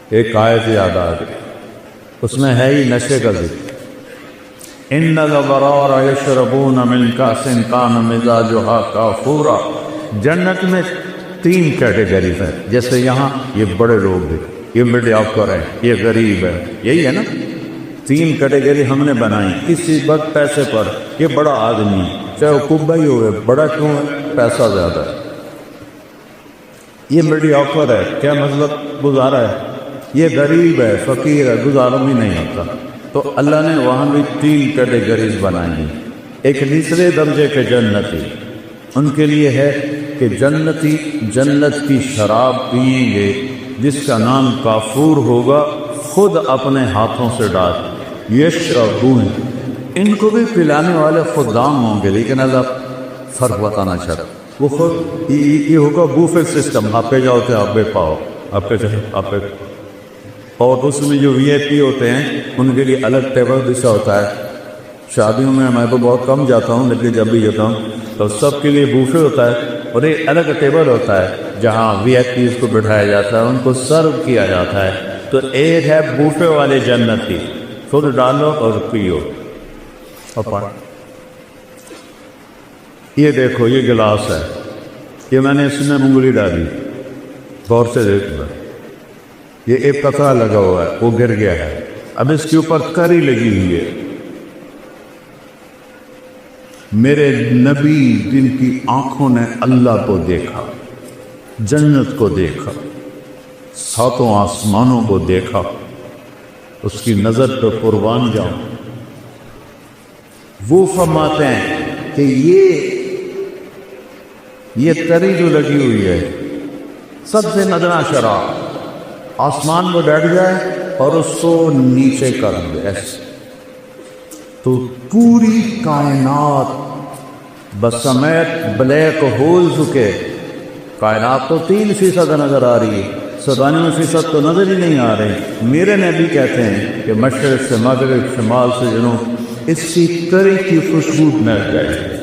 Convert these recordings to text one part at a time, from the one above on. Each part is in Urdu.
ایک آیت یاد آ گئی، اس میں ہے ہی نشے کا ذکر۔ ان الابرار یشربون من کاس کان مزاجها کافورا۔ جنت میں 3 کیٹیگریز ہیں، جیسے یہاں یہ بڑے لوگ ہیں، یہ مڈل آفر ہے، یہ غریب ہے، یہی ہے نا، 3 کیٹیگری ہم نے بنائی کسی وقت پیسے پر۔ یہ بڑا آدمی چاہے وہ کبا ہی ہوئے، بڑا کیوں ہے؟ پیسہ زیادہ ہے۔ یہ مڈل آفر ہے، کیا مطلب؟ گزارا ہے۔ یہ غریب ہے، فقیر ہے، گزارا بھی نہیں ہوتا۔ تو اللہ نے وہاں بھی 3 کیٹیگریز بنائی ہیں۔ ایک تیسرے درجے کے جنتی، ان کے لیے ہے کہ جنتی جنت کی شراب پئیں گے جس کا نام کافور ہوگا، خود اپنے ہاتھوں سے ڈال۔ یشربون، ان کو بھی پلانے والے خدام ہوں گے، لیکن اللہ فرق بتانا چاہتا، وہ خود یہ ہوگا بوفے سسٹم، آپ پہ جاؤ کہ آپ پہ پاؤ، آپ پہ جاؤ آپ پہ۔ اور اس میں جو وی آئی پی ہوتے ہیں ان کے لیے الگ ٹیبل بچھا ہوتا ہے۔ شادیوں میں تو بہت کم جاتا ہوں، لیکن جب بھی جاتا ہوں تو سب کے لیے بوفے ہوتا ہے، اور ایک الگ ٹیبل ہوتا ہے جہاں وی آئی پیز کو بٹھایا جاتا ہے، ان کو سرو کیا جاتا ہے۔ تو ایک ہے بوفے والے جنتی، خود ڈالو اور پیو۔ یہ دیکھو، یہ گلاس ہے، یہ میں نے اس میں انگلی ڈالی، غور سے دیکھنا، یہ ایک قطرہ لگا ہوا ہے، وہ گر گیا ہے، اب اس کے اوپر کری لگی ہوئی ہے۔ میرے نبی جن کی آنکھوں نے اللہ کو دیکھا، جنت کو دیکھا، 7 آسمانوں کو دیکھا، اس کی نظر پہ قربان جاؤں، وہ فرماتے ہیں کہ یہ تری جو لگی ہوئی ہے سب سے مدنا شراب، آسمان میں بیٹھ جائے اور اس کو نیچے کر دے ایسے، تو پوری کائنات بسمیت بلیک ہولز کے، کائنات تو 3% نظر آ رہی ہے، 97% تو نظر ہی نہیں آ رہے۔ میرے نبی کہتے ہیں کہ مشرق سے مغرب، شمال سے جنوب، اسی طرح کی خوشبو مل جائے گی،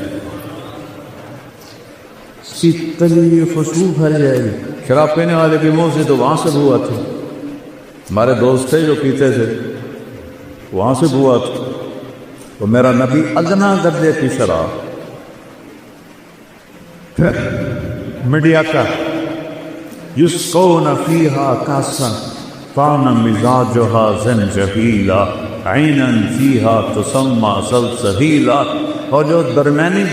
اسی طرح کی خوشبو پھیل جائے گی۔ شراب پینے والے کے منہ سے تو وہاں سے بو آتی، ہمارے دوست تھے جو پیتے تھے، وہاں سے بو آتی، تو میرا نبی ادنا درجے کی شراب۔ پھر میڈیا کا یسقون فیہا کاسا کان مزاجہا زنجبیلا عینا فیہا تسمی سلسبیلا۔ اور جو درمیانی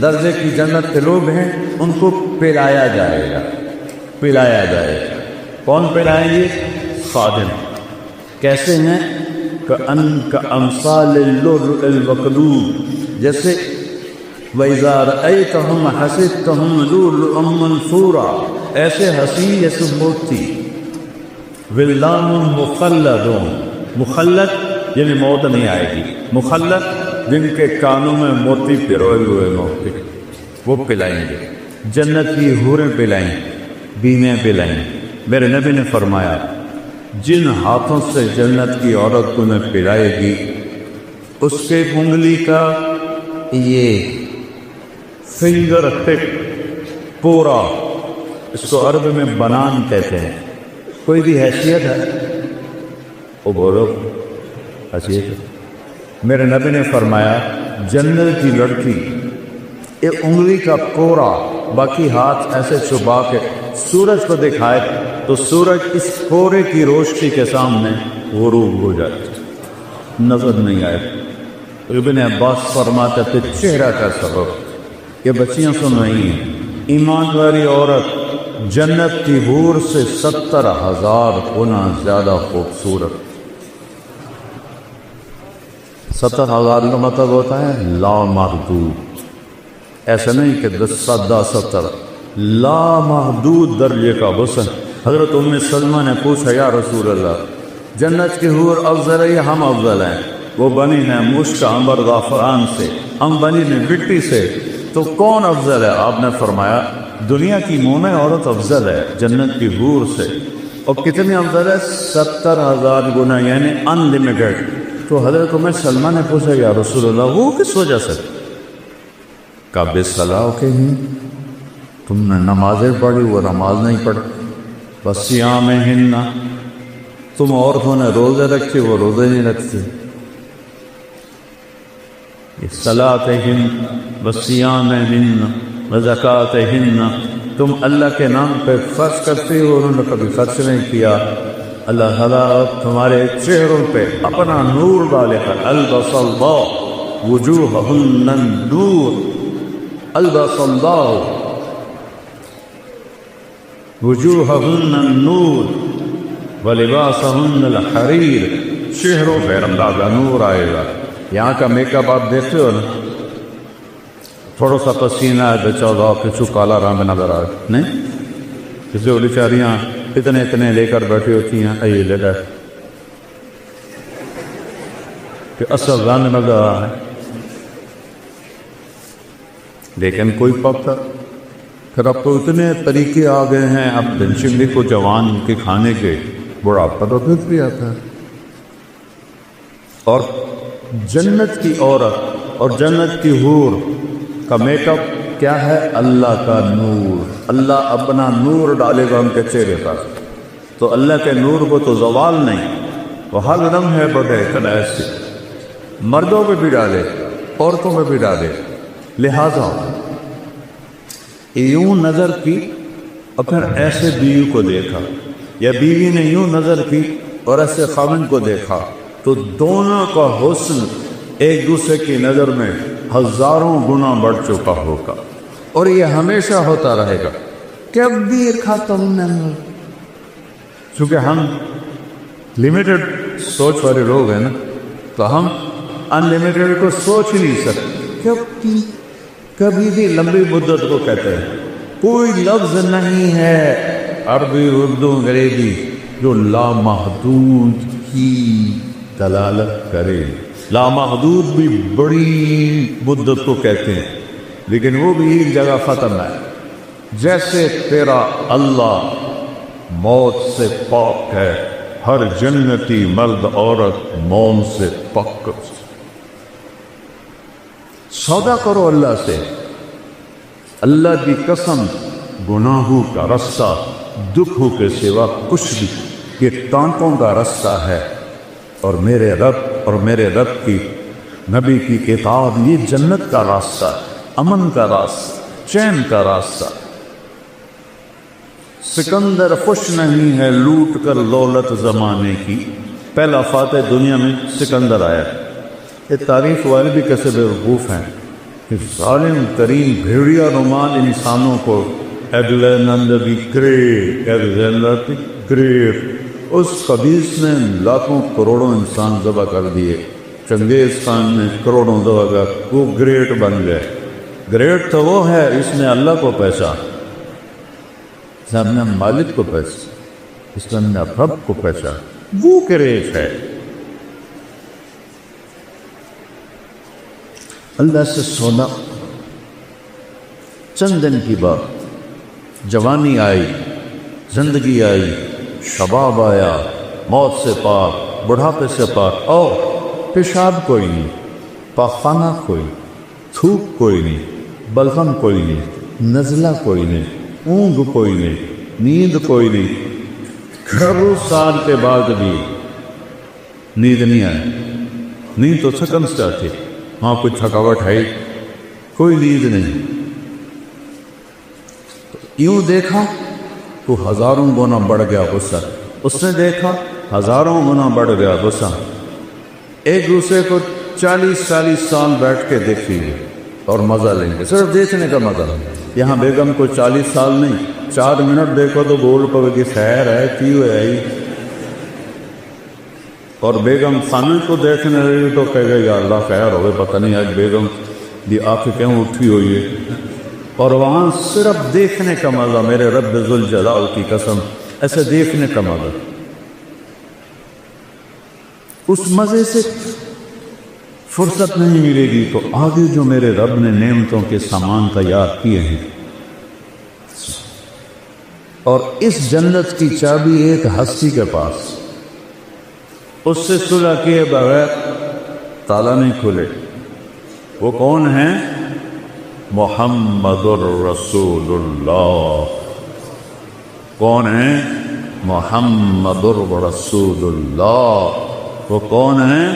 درجے کی جنت کے لوگ ہیں ان کو پلایا جائے گا، پلایا جائے گا۔ کون پلائیں گے؟ خادم۔ کیسے ہیں؟ کأمثال اللؤلؤ المکنون، جیسے وَإِذَا رَأَيْتَهُمْ حَسِبْتَهُمْ لُؤْلُؤًا مَنثُورًا، ایسے حسین جیسے موتی۔ وِلْدَانٌ مُخَلَّدٌ، مخلد یعنی موت نہیں آئے گی، مخلد جن کے کانوں میں موتی پروئے ہوئے موتی، وہ پلائیں گے۔ جنت کی حوریں پلائیں، بیویں پلائیں۔ میرے نبی نے فرمایا جن ہاتھوں سے جنت کی عورت کو نے پلائے گی، اس کے انگلی کا یہ فنگر ٹپ پورا، اس کو عرب میں بنان کہتے ہیں۔ کوئی بھی حیثیت ہے؟ وہ بولو حیثیت ہے۔ میرے نبی نے فرمایا جنت کی لڑکی ایک انگلی کا پورا، باقی ہاتھ ایسے چھپا کے سورج کو دکھائے تو سورج اس پورے کی روشنی کے سامنے غروب ہو جائے، نظر نہیں آئے۔ ابن عباس فرماتے تھے چہرہ کا سبب، یہ بچیاں سن رہی ہیں، ایمان والی عورت جنت کی حور سے 70,000 گنا زیادہ خوبصورت۔ 70,000 کا مطلب ہوتا ہے لامحدود، ایسا نہیں کہ 10 لامحدود درجے کا حسن۔ حضرت ام سلمہ نے پوچھا یا رسول اللہ، جنت کی حور افضل ہے یا ہم افضل ہیں؟ وہ بنی ہیں مشک عنبر زعفران سے، ہم بنی نے مٹی سے، تو کون افضل ہے؟ آپ نے فرمایا دنیا کی مومن عورت افضل ہے جنت کی حور سے۔ اور کتنی افضل ہے؟ 70,000 گنا، یعنی ان لمیٹڈ۔ تو حضرت ام سلمہ نے پوچھا یا رسول اللہ وہ کس وجہ سے؟ کعب صلاح کے ہیں، تم نے نمازیں پڑھی وہ نماز نہیں پڑھی، وصیامہن، تم عورتوں نے روزے رکھے، وہ روزے نہیں رکھتے. صلاتہن وصیامہن وزکاتہن، تم اللہ کے نام پہ خرچ کرتے ہو، انہوں نے کبھی خرچ نہیں کیا. اللہ تعالیٰ تمہارے چہروں پہ اپنا نور ڈالے گا. البس اللہ وجوہہن النور، البس اللہ وجوہہن النور ولباسہن الحریر، چہروں پہ اللہ کا نور آئے گا. یہاں کا میک اپ آپ دیکھتے ہو نا، تھوڑا سا پسینہ ہے بچا ہوا، کچھ کالا رنگ نظر آئے نہیں. کسی کو بیچاریاں اتنے لے کر بیٹھی ہوتی ہیں، اے لے بیٹھ کہ اصل رنگ نظر آ رہا ہے. لیکن کوئی پکا پھر اب تو اتنے طریقے آ گئے ہیں، اب دنشندی کو جوان کے کھانے کے بڑھاپا تو پھر بھی آتا ہے. اور جنت کی عورت اور جنت کی حور کا میک اپ کیا ہے؟ اللہ کا نور. اللہ اپنا نور ڈالے گا ان کے چہرے پر. تو اللہ کے نور کو تو زوال نہیں، وہ ہر دم ہے بڑے کلائے سے، مردوں پہ بھی ڈالے عورتوں پہ بھی ڈالے. لہذا یوں نظر کی اور پھر ایسے بیوی کو دیکھا، یا بیوی نے یوں نظر کی اور ایسے خاوند کو دیکھا، تو دونوں کا حسن ایک دوسرے کی نظر میں ہزاروں گنا بڑھ چکا ہوگا. اور یہ ہمیشہ ہوتا رہے گا، کبھی ختم نہیں. چونکہ ہم لمیٹڈ سوچ والے لوگ ہیں نا، تو ہم ان لمیٹڈ کو سوچ ہی نہیں سکتے. کبھی بھی لمبی مدت کو کہتے ہیں. کوئی لفظ نہیں ہے عربی اردو انگریزی جو لامحدود کی دلالت کرے. لامحدود بھی بڑی مدت کو کہتے ہیں، لیکن وہ بھی ایک جگہ ختم ہے. جیسے تیرا اللہ موت سے پاک ہے، ہر جنتی مرد عورت موت سے پاک. سودا کرو اللہ سے. اللہ کی قسم، گناہوں کا رستہ دکھوں کے سوا کچھ بھی، یہ کانٹوں کا رستہ ہے. اور میرے رب کی نبی کی کتاب یہ جنت کا راستہ، امن کا راستہ، چین کا راستہ. سکندر خوش نہیں ہے لوٹ کر دولت زمانے کی. پہلا فاتح دنیا میں سکندر آیا. یہ تعریف والے بھی کیسے بیوقوف ہیں کہ ظالم ترین بھیڑیا نمال انسانوں کو ایگلینڈر دی گریٹ، اس خبیث نے لاکھوں کروڑوں انسان ذبح کر دیے. چنگیز خان نے کروڑوں ذبح کر، وہ گریٹ بن گئے. گریٹ تو وہ ہے اس نے اللہ کو پہچانا، اس نے اپنے مالک کو پہچانا، اس نے اپنے رب کو پہچانا. وہ گریٹ ہے. اللہ سے سونا. چند دن کی بات، جوانی آئی، زندگی آئی، شباب آیا، موت سے پاک، بڑھاپے سے پاک. اور پیشاب کوئی نہیں، پاخانہ کوئی، تھوک کوئی نہیں، بلغم کوئی نہیں، نزلہ کوئی نہیں، اونگ کوئی نہیں، نیند کوئی نہیں. گھروں سال کے بعد بھی نیند نہیں آئی. نیند تو سکم سے آتی، ہاں کوئی تھکاوٹ ہے، کوئی نیند نہیں. یوں دیکھا تو ہزاروں گنا بڑھ گیا غصہ. اس نے دیکھا ہزاروں گنا بڑھ گیا غصہ. ایک دوسرے کو 40 سال بیٹھ کے دیکھیں گے اور مزہ لیں گے، صرف دیکھنے کا مزہ. یہاں بیگم کو 40 سال نہیں، 4 منٹ دیکھو تو بول پڑے گی خیر ہے کیوں ہے. اور بیگم خانوی کو دیکھنے لگی تو کہے گا یا اللہ خیر ہوگا، پتہ نہیں آج بیگم دی آنکھیں کیوں اٹھی ہوئی ہے. اور وہاں صرف دیکھنے کا مزہ، میرے رب ذوالجلال کی قسم، ایسے دیکھنے کا مزہ. اس مزے سے فرصت نہیں ملے گی تو آگے جو میرے رب نے نعمتوں کے سامان تیار کیے ہیں. اور اس جنت کی چابی ایک ہستی کے پاس، اس سے صلح کیے بغیر تالا نہیں کھلے. وہ کون ہیں؟ محمد الرسول اللہ. کون ہیں؟ محمد رسول اللہ. وہ کون ہیں؟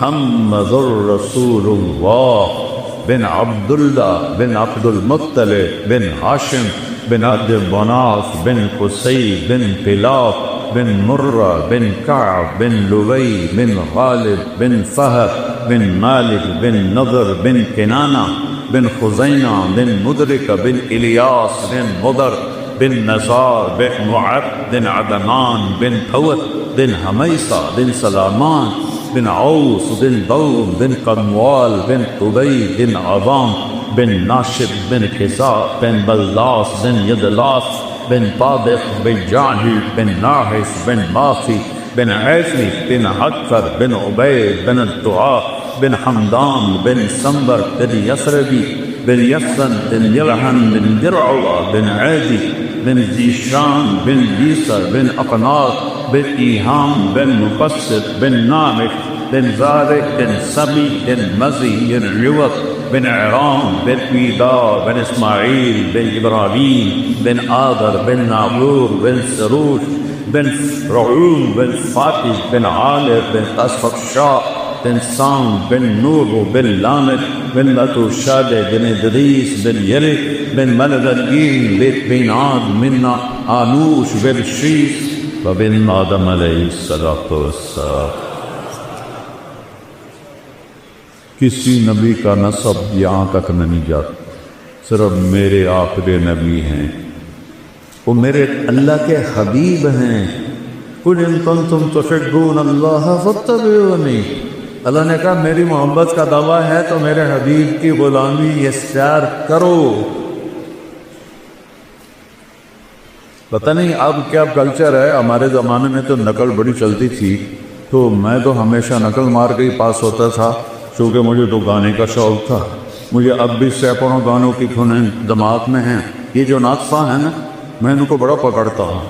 محمد رسول اللہ بن عبداللہ بن عبد المطلب بن ہاشم بن عبد مناف بن قصی بن کلاب بن مرہ بن کعب بن لبی بن غالب بن فہد بن مالک بن نضر بن کنانہ بن خزینہ بن مدرکہ بن الیاس بن مضر بن نزار بن معد بن عدنان بن حوت بن حمیصہ بن سلامان بن عوس بن دوم بن قنوال بن قبی بن عظام بن ناشب بن خزاع بن بلاس بن یدلاس بن طابق بن جعجی بن ناحس بن ماخی بن عیفی بن حدفر بن عبید بن الدعاء بن حمدان بن سنبر بن یسربی بن یسن بن یلحن بن درعوہ بن عیدی بن زیشان بن بیسر بن اقناط بن ایہام بن مقصد بن نامح بن زارق بن سبی بن مزی بن عوط بن عرام بن ویدار بن اسماعیل بن ابراہیم بن آدر بن نابور بن سروش بن رعوم بن فاتح بن عالر بن اسفقشاء بن سام بن نوح بن لامد بن لتوشاد بن ادریس بن یلد بن ملدین بن عاد من آنوش بن شیس وبن آدم علیہ السلام. کسی نبی کا نسب یہاں تک نہیں جاتا، صرف میرے آخری نبی ہیں، وہ میرے اللہ کے حبیب ہیں. قل ان کنتم تحبون اللہ فاتبعونی. اللہ نے کہا میری محبت کا دعویٰ ہے تو میرے حبیب کی غلامی اختیار کرو. پتہ نہیں اب کیا کلچر ہے، ہمارے زمانے میں تو نقل بڑی چلتی تھی، تو میں تو ہمیشہ نقل مار کے ہی پاس ہوتا تھا، چونکہ مجھے تو گانے کا شوق تھا. مجھے اب بھی سینکڑوں گانوں کی دھنیں دماغ میں ہیں. یہ جو ناطفہ ہیں نا، میں ان کو بڑا پکڑتا ہوں.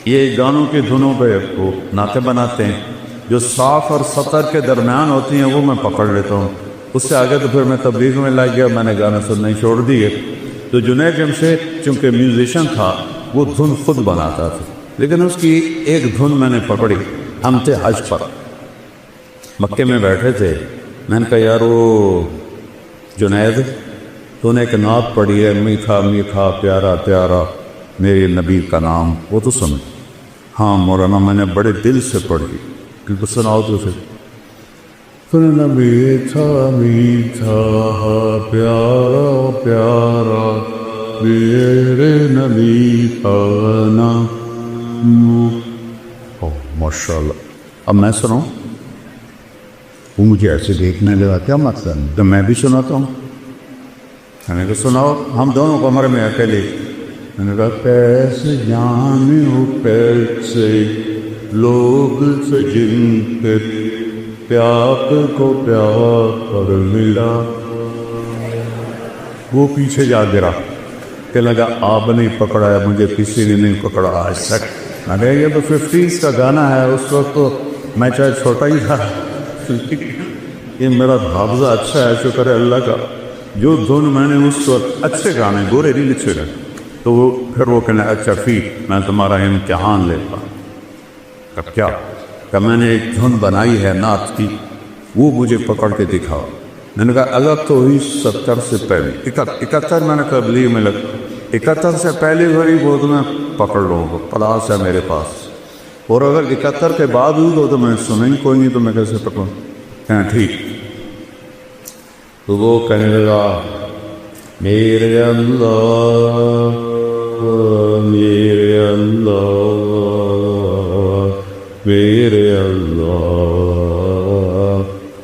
یہ گانوں کی دھنوں پہ وہ نعتیں بناتے ہیں، جو صاف اور سطر کے درمیان ہوتی ہیں وہ میں پکڑ لیتا ہوں. اس سے آگے تو پھر میں تبلیغ میں لگ گیا، میں نے گانے سننے ہی چھوڑ دیے. تو جنید جمشید چونکہ میوزیشین تھا، وہ دھن خود بناتا تھا، لیکن اس کی ایک دھن میں نے پکڑی. ہم تھے حج پر، مکے میں بیٹھے تھے. میں نے کہا یار وہ جنید تو نے ایک نعت پڑھی ہے، میٹھا میٹھا پیارا پیارا میرے نبی کا نام، وہ تو سن. ہاں مولانا میں نے بڑے دل سے پڑھی، کیونکہ سناؤ تو سن. میٹھا میٹھا پیارا پیارا میرے نبی کا نام. ماشاء اللہ. اب میں سناؤں؟ وہ مجھے ایسے دیکھنے لگا، کیا مقصد؟ تو میں بھی سناتا ہوں. میں نے کہا سناؤ. ہم دونوں کمرے میں اکیلے. میں نے کہا کیسے جانو کیسے لوگ سے جن کے پیار کو پیار ملا. وہ پیچھے جا گرا کہ لگا آپ نے پکڑا ہے، مجھے کسی نے نہیں پکڑا آج تک. میں نے یہ تو 50s کا گانا ہے، اس وقت تو میں چاہے چھوٹا ہی تھا. یہ میرا حافظہ اچھا ہے، شکر ہے اللہ کا. جو دھن میں نے اس وقت اچھے گانے گورے نہیں لکھے گئے، تو وہ پھر وہ کہنا اچھا ٹھیک میں تمہارا امتحان لیتا. اب کیا کہ میں نے ایک دھن بنائی ہے نعت کی، وہ مجھے پکڑ کے دکھاؤ. میں نے کہا الگ تو ہوئی 70 سے پہلے، 71 میں نے تبلیغ میں لگ 71 سے پہلے ہوئی وہ تو میں پکڑ لوں گا، پلاس ہے میرے پاس. اور اگر 71 کے بعد ہوئی تو میں سنیں ہی کوئی نہیں، تو میں کیسے پکڑوں؟ کہنا ٹھیک. تو وہ کہنے لگا میرے اللہ میرے اللہ میرے اللہ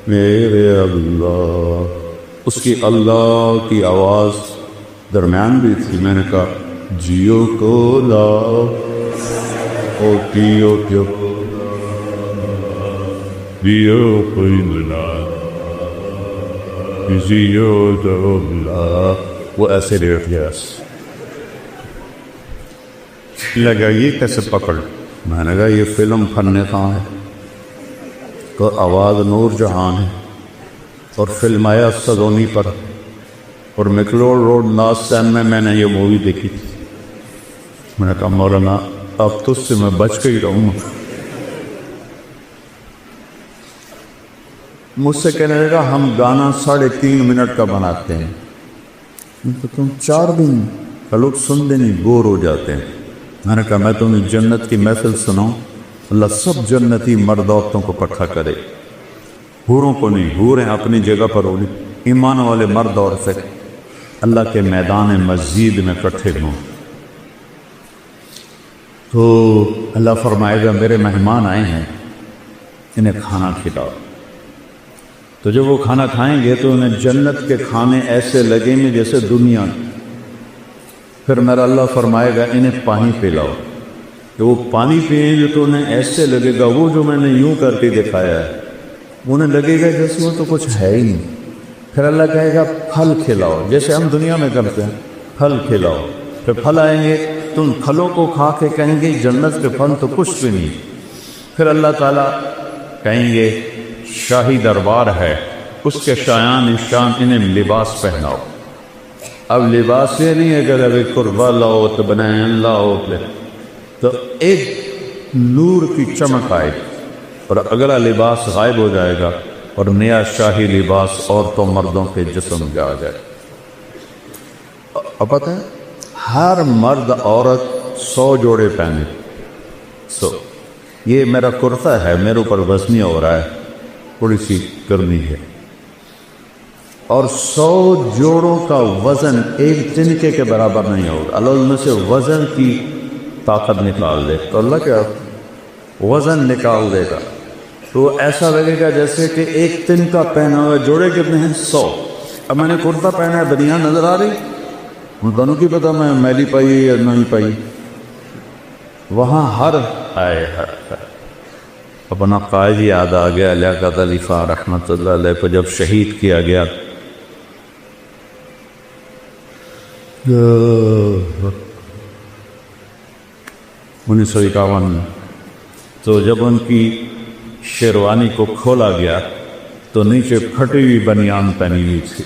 میرے اللہ. اس کی اللہ کی آواز درمیان بھی تھی. میں نے کہا جیو کو لاؤ او پیو پیو دیو کوئی ملا جیو تو ملا. وہ ایسے ریٹ گیا لگا یہ کیسے پکڑ. میں نے کہا یہ فلم فن کہاں ہے، تو آواز نور جہان ہے، اور فلم آیا سدونی پر، اور مکلوڈ روڈ ناسٹین میں نے یہ مووی دیکھی تھی. میں نے کہا مولانا اب تو اس سے میں بچ کے ہی رہوں گا. مجھ سے کہنے لگا ہم گانا 3.5 منٹ کا بناتے ہیں. تم 4 دن کا لوگ سنتے نہیں بور ہو جاتے ہیں. میں نے کہا میں تمہیں جنت کی محفل سناؤں. اللہ سب جنتی مرد عورتوں کو اکٹھا کرے، حوروں کو نہیں. حوریں اپنی جگہ پر ہوگی، ایمان والے مرد عورتیں اللہ کے میدان مسجد میں اکٹھے ہوں. تو اللہ فرمائے گا میرے مہمان آئے ہیں، انہیں کھانا کھلاؤ. تو جب وہ کھانا کھائیں گے تو انہیں جنت کے کھانے ایسے لگیں گے جیسے دنیا میں. پھر میرا اللہ فرمائے گا انہیں پانی پلاؤ. کہ وہ پانی پئیں گے تو انہیں ایسے لگے گا، وہ جو میں نے یوں کر کے دکھایا ہے انہیں لگے گا جیسے وہ تو کچھ ہے ہی نہیں. پھر اللہ کہے گا پھل کھلاؤ، جیسے ہم دنیا میں کرتے ہیں پھل کھلاؤ. پھر پھل آئیں گے تو ان پھلوں کو کھا کے کہیں گے جنت کے پھل تو کچھ بھی نہیں. پھر اللہ تعالیٰ کہیں گے شاہی دربار ہے، اس کے شایان شان انہیں لباس پہناؤ. اب لباس یہ نہیں ہے کہ ابھی قربا لاؤ تو بنائیں لاؤ، تو ایک نور کی چمک آئے اور اگلا لباس غائب ہو جائے گا اور نیا شاہی لباس عورتوں مردوں کے جسم میں آ جائے. اب پتہ ہے ہر مرد عورت 100 جوڑے پہنے. یہ میرا کرتا ہے، میرے اوپر وزنی ہو رہا ہے، تھوڑی سی گرمی ہے، اور 100 جوڑوں کا وزن ایک تنکے کے برابر نہیں ہوگا. اللہ ان میں سے وزن کی طاقت نکال دے تو اللہ کیا وزن نکال دے گا. تو ایسا لگے گا جیسے کہ ایک تنکا پہنا ہوا. جوڑے کتنے ہیں؟ 100. اب میں نے کرتا پہنا ہے، بنیان نظر آ رہی، ان دونوں کی پتہ میں میلی پائی یا نہیں پائی. وہاں ہر آئے اپنا قائد یاد آ گیا لیاقت علی خان رحمۃ اللہ علیہ کو جب شہید کیا گیا. 1951 میں تو جب ان کی شیروانی کو کھولا گیا تو نیچے پھٹی ہوئی بنیان پہنی ہوئی تھی.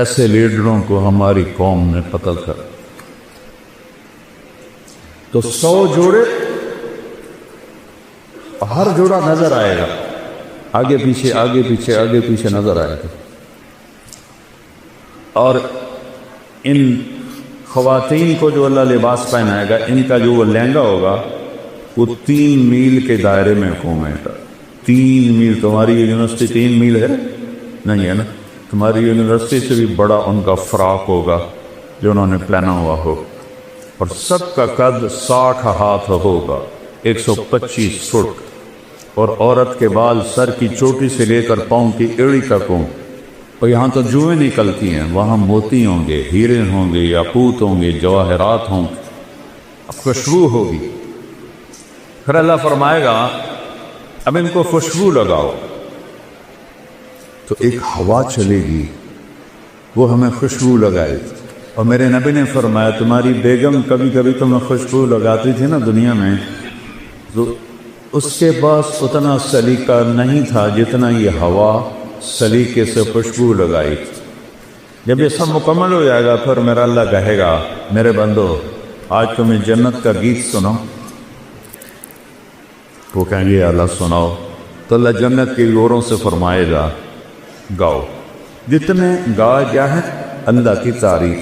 ایسے لیڈروں کو ہماری قوم نے قتل کر. تو 100 جوڑے، ہر جوڑا نظر آئے گا، آگے پیچھے آگے پیچھے آگے پیچھے نظر آئے گا. اور ان خواتین کو جو اللہ لباس پہنائے گا، ان کا جو وہ لہنگا ہوگا وہ 3 میل کے دائرے میں گھومے گا. 3 میل. تمہاری یونیورسٹی 3 میل ہے نہیں ہے نا؟ تمہاری یونیورسٹی سے بھی بڑا ان کا فراق ہوگا جو انہوں نے پہنا ہوا ہو. اور سب کا قد 60 ہاتھ ہوگا، 125 فٹ. اور عورت کے بال سر کی چوٹی سے لے کر پاؤں کی ایڑی تک ہوں. اور یہاں تو جوئیں نکلتی ہیں، وہاں موتی ہوں گے، ہیرے ہوں گے، یاقوت ہوں گے، جواہرات ہوں گے، خوشبو ہوگی. پھر اللہ فرمائے گا اب ان کو خوشبو لگاؤ. تو ایک ہوا چلے گی وہ ہمیں خوشبو لگائے. اور میرے نبی نے فرمایا تمہاری بیگم کبھی کبھی تمہیں خوشبو لگاتی تھی نا دنیا میں، تو اس کے پاس اتنا سلیقہ نہیں تھا جتنا یہ ہوا سلیقے سے خوشبو لگائی. جب یہ سب مکمل ہو جائے گا پھر میرا اللہ کہے گا میرے بندو آج تمہیں جنت کا گیت سناؤ. وہ کہیں گے اللہ سناؤ. تو اللہ جنت کی گوروں سے فرمائے گا گاؤ. جتنے گا کیا ہے اللہ کی تعریف.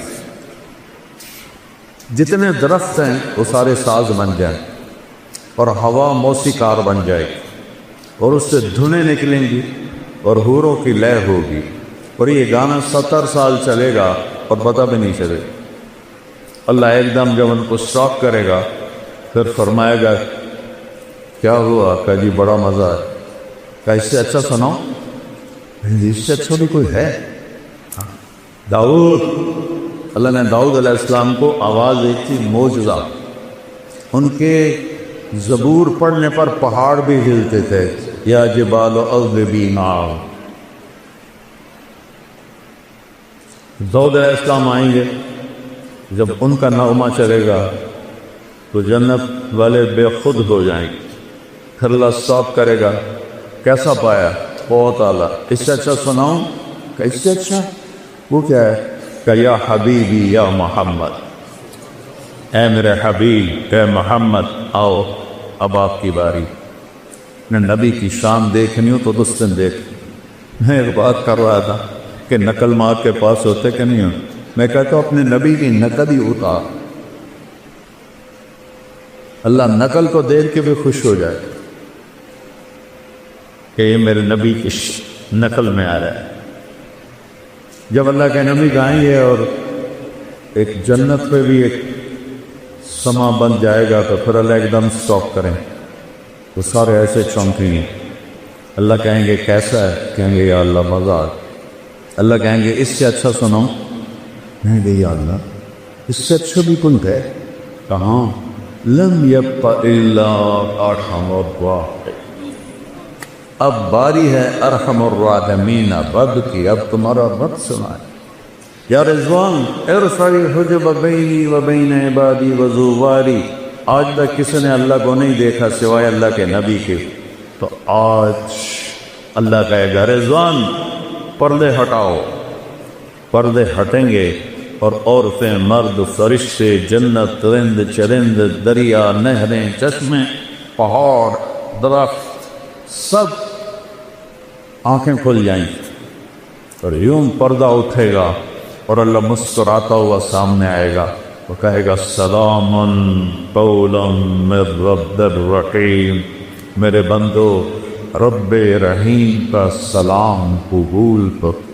جتنے درخت ہیں وہ سارے ساز بن جائیں اور ہوا موسیقار بن جائے اور اس سے دھنیں نکلیں گی اور حوروں کی لے ہوگی. اور یہ گانا 70 سال چلے گا اور پتہ بھی نہیں چلے. اللہ ایک دم جب ان کو اسٹاپ کرے گا پھر فرمائے گا کیا ہوا؟ کہ جی بڑا مزہ ہے. کہ اس سے اچھا سناؤ؟ اس سے اچھا بھی کوئی ہے؟ داؤد. اللہ نے داؤد علیہ السلام کو آواز دی تھی معجزہ. ان کے زبور پڑھنے پر پہاڑ بھی ہلتے تھے. یا جبال اوبی معه. داؤد علیہ السلام آئیں گے، جب ان کا نغمہ چلے گا تو جنت والے بے خود ہو جائیں گے. پھر اللہ صاف کرے گا کیسا پایا؟ بہت اعلیٰ. اس سے اچھا سناؤں؟ کہ اس سے اچھا وہ کیا ہے؟ کہ یا حبیبی یا محمد. اے میرے حبیب اے محمد آؤ اب آپ کی باری. نے نبی کی شان دیکھنی ہو تو اس دن دیکھ. میں ایک بات کر رہا تھا کہ نقل مار کے پاس ہوتے کہ نہیں ہو. میں کہتا ہوں اپنے نبی کی نقل ہی اتار. اللہ نقل کو دیکھ کے بھی خوش ہو جائے کہ یہ میرے نبی کی نقل میں آ رہا ہے. جب اللہ کے نبی گائیں گے اور ایک جنت پہ بھی ایک سما بن جائے گا تو پھر اللہ ایک دم سٹاپ کریں وہ سارے ایسے چونکیں گے. اللہ کہیں گے کیسا ہے؟ کہیں گے یا اللہ مزہ آ. اللہ کہیں گے اس سے اچھا سنو. کہیں گے یا اللہ اس سے اچھا بھی کن ہے. کہاں؟ لم یبق الا ارحم الراحمین. اب باری ہے ارحم الراحمین رب کی. اب تمہارا رب سنائے. یا رضوان ارفع الحجب بینی و بین عبادی و زواری. آج تک کسی نے اللہ کو نہیں دیکھا سوائے اللہ کے نبی کے. تو آج اللہ کہے گا رضوان پردے ہٹاؤ. پردے ہٹیں گے اور عورتیں مرد فرشتے جنت رند چرند دریا نہریں چشمے پہاڑ درخت سب آنکھیں کھل جائیں اور یوں پردہ اٹھے گا اور اللہ مسکراتا ہوا سامنے آئے گا. وہ کہے گا سلام قولا من رب الرحیم. میرے بندو رب رحیم کا سلام قبول کر.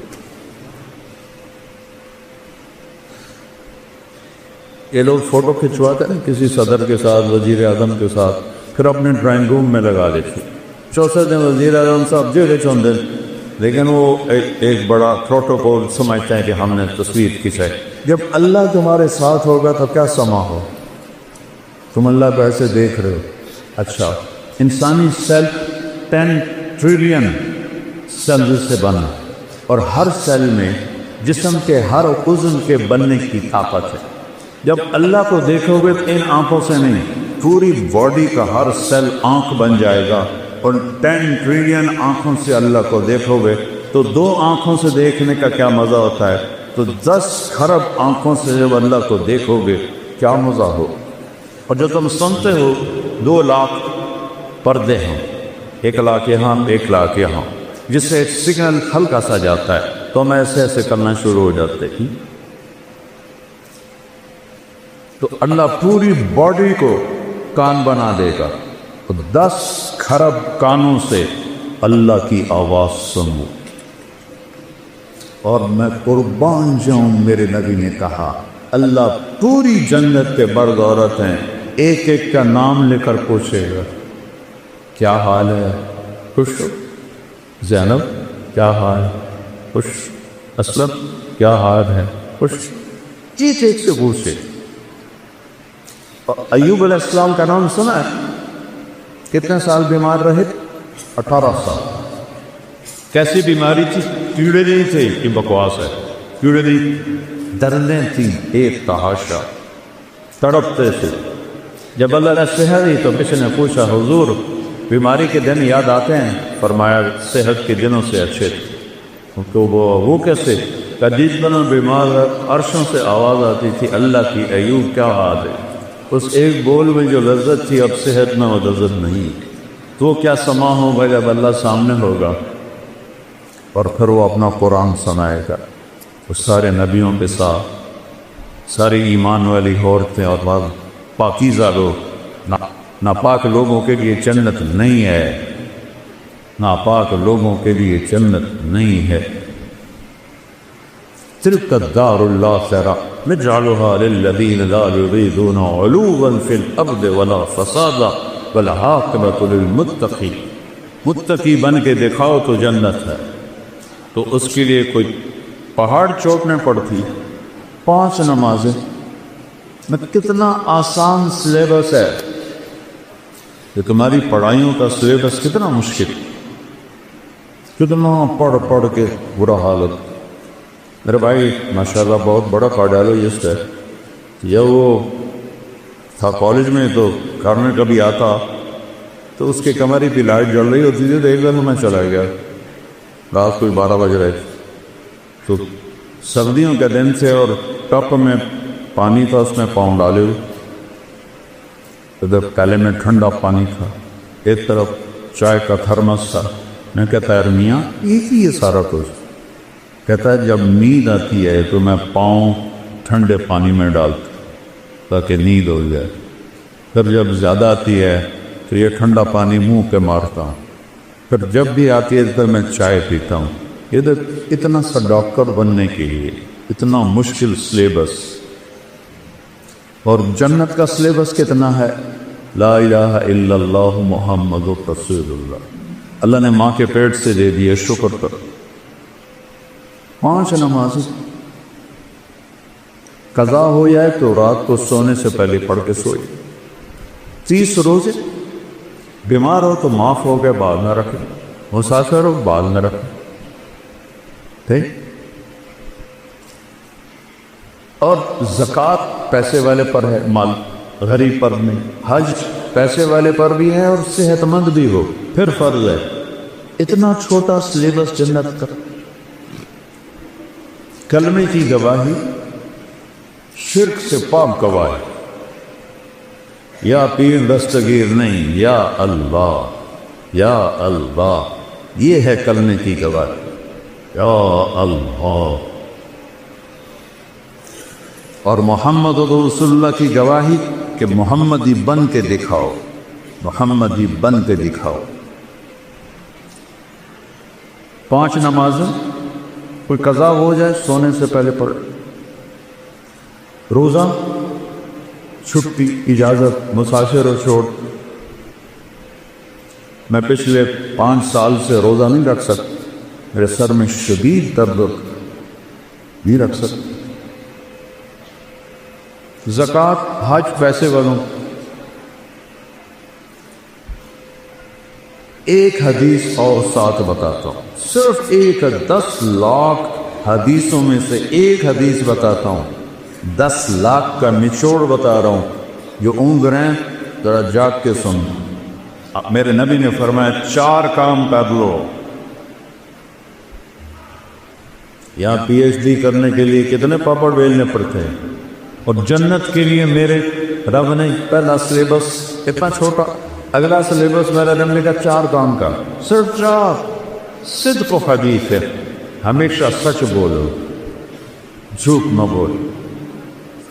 یہ لوگ فوٹو کھنچواتے ہیں کسی صدر کے ساتھ وزیر اعظم کے ساتھ پھر اپنے ڈرائنگ روم میں لگا دیتے. چوتھے دن وزیر اعظم صاحب جیڑے چوندے لیکن وہ ایک بڑا پروٹوکول سمجھتے ہیں کہ ہم نے تصویر کھینچائی. جب اللہ تمہارے ساتھ ہوگا تو کیا سما ہو. تم اللہ کو ایسے دیکھ رہے ہو. اچھا انسانی سیل 10 ٹریلین سیل سے بنا اور ہر سیل میں جسم کے ہر عضو کے بننے کی طاقت ہے. جب اللہ کو دیکھو گے تو ان آنکھوں سے نہیں پوری باڈی کا ہر سیل آنکھ بن جائے گا. اور 10 ٹریلین آنکھوں سے اللہ کو دیکھو گے تو 2 آنکھوں سے دیکھنے کا کیا مزہ ہوتا ہے تو 10 کھرب آنکھوں سے جب اللہ کو دیکھو گے کیا مزہ ہو. اور جو تم سنتے ہو 2 لاکھ پردے ہیں 1 لاکھ یہاں 1 لاکھ یہاں جس سے ایک سگنل ہلکا سا جاتا ہے تو ہم ایسے ایسے کرنا شروع ہو جاتے ہیں. تو اللہ پوری باڈی کو کان بنا دے گا. 10 کھرب کانوں سے اللہ کی آواز سنو. اور میں قربان جاؤں میرے نبی نے کہا اللہ پوری جنت کے مرد عورت ہیں ایک ایک کا نام لے کر پوچھے گا کیا حال ہے؟ خوش ہو؟ زینب کیا حال ہے؟ خوش؟ اسلم کیا حال ہے؟ خوش؟ ایک ایک سے پوچھے. ایوب علیہ السلام کا نام سنا ہے؟ کتنے سال بیمار رہے؟ 18 سال. کیسی بیماری تھی؟ کیڑے نہیں تھے کہ بکواس ہے. کیڑے نہیں درلیں تھیں ایک تحاشا تڑپتے تھے. جب اللہ نے صحت دی تو کسی نے پوچھا حضور بیماری کے دن یاد آتے ہیں؟ فرمایا صحت کے دنوں سے اچھے تھے. تو وہ کیسے؟ جس دن بیمار عرشوں سے آواز آتی تھی اللہ کی ایوب کیا حال ہے. اس ایک بول میں جو لذت تھی اب صحت میں وہ لذت نہیں. تو کیا سما ہوگا جب اللہ سامنے ہوگا اور پھر وہ اپنا قرآن سنائے گا. وہ سارے نبیوں کے ساتھ ساری ایمان والی عورتیں اور بعض پاکیزہ لوگ. ناپاک لوگوں کے لیے جنت نہیں ہے. ناپاک لوگوں کے لیے جنت نہیں ہے. تلک الدار الآخرہ نجعلها للذین لا یریدون علوا فی الارض ولا فسادا والعاقبۃ للمتقین. متقی بن کے دکھاؤ تو جنت ہے. تو اس کے لیے کوئی پہاڑ چوٹنے پڑتی 5 نمازیں میں کتنا آسان سلیبس ہے. کہ تمہاری پڑھائیوں کا سلیبس کتنا مشکل کتنا پڑھ کے برا حالت. میرے بھائی ماشاءاللہ بہت بڑا کارڈیالوجسٹ ہے. جب وہ تھا کالج میں تو گھر میں کبھی آتا تو اس کے کمرے پہ لائٹ جل رہی ہوتی تھی تو ایک دن میں چلا گیا رات کوئی 12 بج رہے تو سردیوں کے دن سے اور ٹپ میں پانی تھا اس میں پاؤں ڈالے ہوئے ادھر پیالے میں ٹھنڈا پانی تھا، ایک طرف چائے کا تھرمس تھا۔ میں کہتا ہے میاں یہ سارا کچھ؟ کہتا ہے جب نیند آتی ہے تو میں پاؤں ٹھنڈے پانی میں ڈالتا تاکہ نیند ہو جائے، پھر جب زیادہ آتی ہے تو یہ ٹھنڈا پانی منہ پہ مارتا ہوں، پھر جب بھی آتی ہے تو میں چائے پیتا ہوں۔ ادھر اتنا سا ڈاکٹر بننے کے لیے اتنا مشکل سلیبس، اور جنت کا سلیبس کتنا ہے؟ لا الہ الا اللہ محمد رسول اللہ۔ اللہ نے ماں کے پیٹ سے دے دیے، شکر کرو۔ 5 نمازیں قضا ہو جائے تو رات کو سونے سے پہلے پڑھ کے سوئی، 30 روزے، بیمار ہو تو معاف ہو گئے، بال نہ رکھے، مسافر ہو بال نہ رکھے، ٹھیک؟ اور زکوٰۃ پیسے والے پر ہے، مال غریب پر نہیں۔ حج پیسے والے پر بھی ہے اور صحت مند بھی ہو پھر فرض ہے۔ اتنا چھوٹا سلیبس جنت کا۔ کلمے کی گواہی شرک سے پاک گواہی، یا پیر دستگیر نہیں، یا اللہ یا اللہ، یہ ہے کلمے کی گواہی، یا اللہ۔ اور محمد رسول اللہ کی گواہی کہ محمدی بن کے دکھاؤ، محمدی بن کے دکھاؤ۔ 5 نمازیں کوئی قضا ہو جائے سونے سے پہلے پڑھے، روزہ چھٹی اجازت، مسافر اور چھوڑ۔ میں پچھلے 5 سال سے روزہ نہیں رکھ سکتا، میرے سر میں شدید درد نہیں رکھ سکتا۔ زکوٰۃ حج پیسے والوں، ایک حدیث اور ساتھ بتاتا ہوں، صرف ایک 10 لاکھ حدیثوں میں سے ایک حدیث بتاتا ہوں، 10 لاکھ کا نچوڑ بتا رہا ہوں۔ جو اونگ رہے ہیں ذرا جاگ کے سن۔ میرے نبی نے فرمایا 4 کام کر لو۔ یہاں پی ایچ ڈی کرنے کے لیے کتنے پاپڑ بیلنے پڑتے ہیں، اور جنت کے لیے میرے رب نے پہلا سلیبس اتنا چھوٹا، اگلا سلیبس میرا رب نے کہا 4 کام کا، صرف 4۔ صدق و حدیث ہے، ہمیشہ سچ بولو، جھوٹ نہ بولو۔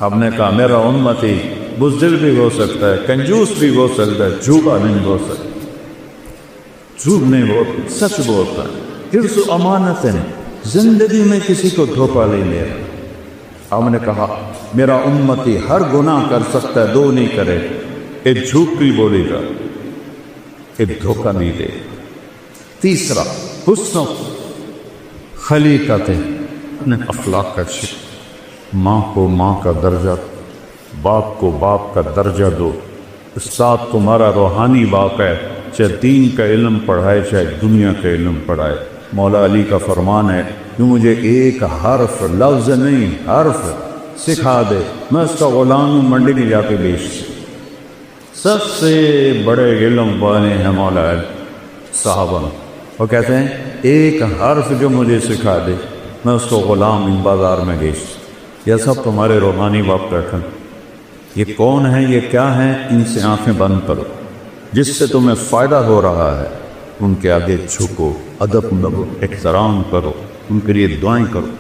ہم نے کہا میرا امتی بزدل بھی ہو سکتا ہے، کنجوس بھی ہو سکتا ہے، جھوٹا نہیں ہو سکتا، جھوٹ نہیں بولتا، سچ بولتا ہے۔ حفظ و امانت ہے، زندگی میں کسی کو دھوکہ نہیں لے رہا۔ ہم نے کہا میرا امتی ہر گناہ کر سکتا ہے، 2 نہیں کرے، ایک جھوٹ بھی بولے گا، ایک دھوکہ نہیں دے۔ تیسرا حسن خلیقت، اپنے اخلاق کا شکر، ماں کو ماں کا درجہ، باپ کو باپ کا درجہ دو۔ استاد تمہارا روحانی باپ ہے، چاہے دین کا علم پڑھائے چاہے دنیا کا علم پڑھائے۔ مولا علی کا فرمان ہے کہ مجھے ایک حرف، لفظ نہیں حرف سکھا دے، میں اس کا غلام ہوں، منڈی میں جا کے بیچ۔ سب سے بڑے علم والے ہیں مولا علی صحابہ، وہ کہتے ہیں ایک حرف جو مجھے سکھا دے میں اس کو غلام ان بازار میں بیچ۔ یہ سب تمہارے روحانی باپ بیٹھے، یہ کون ہیں، یہ کیا ہیں؟ ان سے آنکھیں بند کرو، جس سے تمہیں فائدہ ہو رہا ہے ان کے آگے جھکو، ادب کرو، احترام کرو، ان کے لیے دعائیں کرو۔